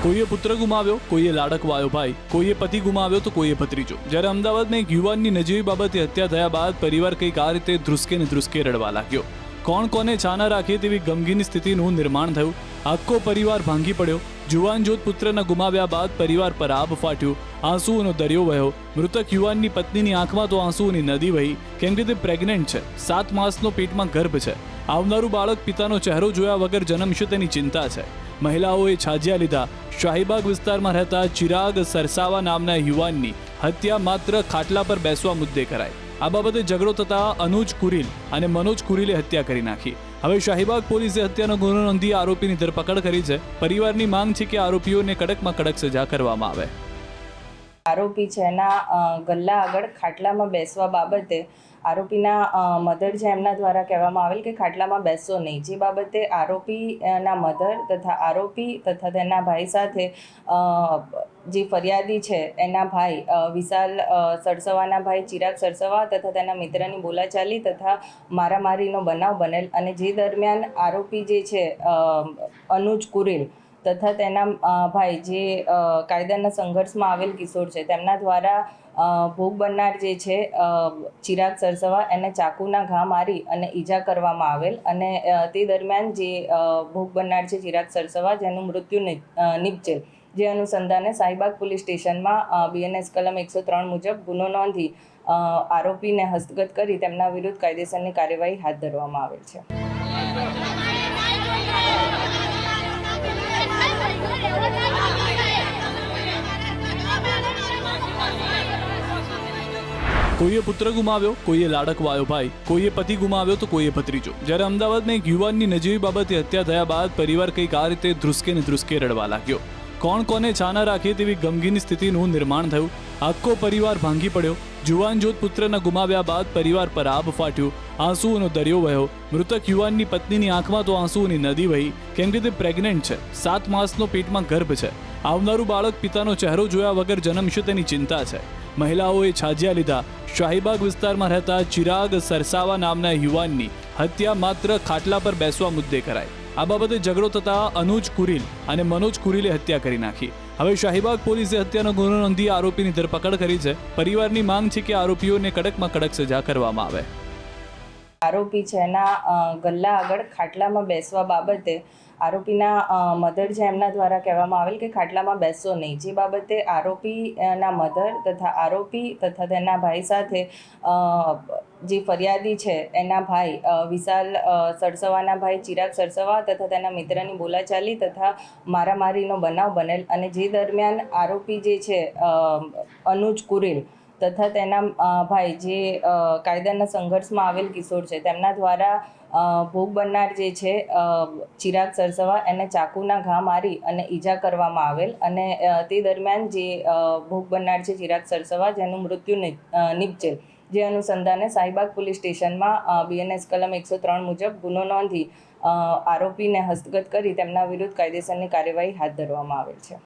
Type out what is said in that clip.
કોઈએ પુત્ર ગુમાવ્યો, કોઈએ લાડકવાયો ભાઈ, કોઈએ પતિ ગુમાવ્યો તો કોઈએ ભત્રીજો। જ્યારે અમદાવાદમાં એક યુવાનની નજીવી બાબતે હત્યા થયા બાદ પરિવાર કંઈક આ રીતે ધ્રુસકે ને ધ્રુસકે રડવા લાગ્યો। કોણ કોને છાના રાખે તેવી ગમગીની સ્થિતિનું નિર્માણ થયું। આખો પરિવાર ભાંગી પડ્યો। જુવાન જોત પુત્રના ગુમાવ્યા બાદ પરિવાર પર આબ ફાટ્યું। આંસુઓનો દરિયો વહ્યો। મૃતક યુવાનની પત્નીની આંખમાં તો આંસુઓની નદી વહી, કેમ કે તે પ્રેગ્નન્ટ છે, 7 માસનો પેટમાં ગર્ભ છે। આવનારું બાળક પિતાનો ચહેરો જોયા વગર જન્મશે તેની ચિંતા છે। મહિલાઓએ છાજિયા લીધા। શાહીબાગ વિસ્તારમાં રહેતા ચિરાગ સરસાવા નામના યુવાનની હત્યા માત્ર ખાટલા પર બેસવા મુદ્દે કરાઈ। આ બાબતે ઝઘડો થતા અનુજ કુરીલ અને મનોજ કુરીલે હત્યા કરી નાખી। હવે શાહીબાગ પોલીસે હત્યાનો ગુનો નોંધી આરોપીની ધરપકડ કરી છે। પરિવારની માંગ છે કે આરોપીઓને કડકમાં કડક સજા કરવામાં આવે। આરોપી છે એના ગલ્લા આગળ ખાટલામાં બેસવા બાબતે આરોપીના મધર છે એમના દ્વારા કહેવામાં આવેલ કે ખાટલામાં બેસશો નહીં, જે બાબતે આરોપીના મધર તથા આરોપી તથા તેના ભાઈ સાથે જે ફરિયાદી છે એના ભાઈ વિશાલ સરસવાના ભાઈ ચિરાગ સરસવા તથા તેના મિત્રની બોલાચાલી તથા મારામારીનો બનાવ બનેલ અને જે દરમિયાન આરોપી જે છે અનુજ કુરીલ તથા તેના ભાઈ જે કાયદાના સંઘર્ષમાં આવેલ કિશોર છે તેમના દ્વારા ભોગ બનનાર જે છે ચિરાગ સરસવા એને ચાકુના ઘા મારી અને ઈજા કરવામાં આવેલ અને તે દરમિયાન જે ભોગ બનનાર છે ચિરાગ સરસવા જેનું મૃત્યુ નિપજેલ, જે અનુસંધાને શાહીબાગ પોલીસ સ્ટેશનમાં BNS કલમ 103 મુજબ ગુનો નોંધી આરોપીને હસ્તગત કરી તેમના વિરુદ્ધ કાયદેસરની કાર્યવાહી હાથ ધરવામાં આવેલ છે। કોઈએ પુત્ર ગુમાવ્યો, કોઈએ લાડકવાયો ભાઈ, કોઈએ પતિ ગુમાવ્યો તો કોઈએ ભત્રીજો। જ્યારે અમદાવાદમાં એક યુવાનની નજીવી બાબતે હત્યા થયા બાદ પરિવાર કંઈક આ રીતે ધ્રુસકે ને ધ્રુસકે રડવા લાગ્યો। કોણ કોને છાના રાખે તેવી ગમગીની સ્થિતિનું નિર્માણ થયું। આખો પરિવાર ભાંગી પડ્યો। જુવાન જોત પુત્રના ગુમાવ્યા બાદ પરિવાર પર આબ ફાટ્યું। આંસુઓનો દરિયો વહ્યો। મૃતક યુવાનની પત્નીની આંખમાં તો આંસુઓની નદી વહી, કેમ કે તે પ્રેગ્નન્ટ છે, 7 માસનો પેટમાં ગર્ભ છે। આવનારું બાળક પિતાનો ચહેરો જોયા વગર જન્મશે તેની ચિંતા છે। મહિલાઓએ છાજિયા લીધા। શાહીબાગ વિસ્તારમાં રહેતા ચિરાગ સરસાવા નામના યુવાનની હત્યા માત્ર ખાટલા પર બેસવા મુદ્દે કરાઈ। આ બાબતે ઝઘડો થતા અનુજ કુરીલ અને મનોજ કુરીલે હત્યા કરી નાખી। હવે શાહીબાગ પોલીસે હત્યાનો ગુનો નોંધી આરોપીની ધરપકડ કરી છે। પરિવારની માંગ છે કે આરોપીઓને કડકમાં કડક સજા કરવામાં આવે। આરોપી છે એના ગલ્લા આગળ ખાટલામાં બેસવા બાબતે આરોપીના મધર છે એમના દ્વારા કહેવામાં આવેલ કે ખાટલામાં બેસશો નહીં, જે બાબતે આરોપીના મધર તથા આરોપી તથા તેના ભાઈ સાથે જે ફરિયાદી છે એના ભાઈ વિશાલ સરસવાના ભાઈ ચિરાગ સરસવા તથા તેના મિત્રની બોલાચાલી તથા મારામારીનો બનાવ બનેલ અને જે દરમિયાન આરોપી જે છે અનુજ કુરીલ તથા તેના ભાઈ જે કાયદાના સંઘર્ષમાં આવેલ કિશોર છે તેમના દ્વારા ભોગ બનનાર જે છે ચિરાગ સરસવા એને ચાકુના ઘા મારી અને ઈજા કરવામાં આવેલ અને તે દરમિયાન જે ભોગ બનનાર છે ચિરાગ સરસવા જેનું મૃત્યુ નિપજેલ, જે અનુસંધાને શાહીબાગ પોલીસ સ્ટેશનમાં BNS કલમ 103 મુજબ ગુનો નોંધી આરોપીને હસ્તગત કરી તેમના વિરુદ્ધ કાયદેસરની કાર્યવાહી હાથ ધરવામાં આવેલ છે।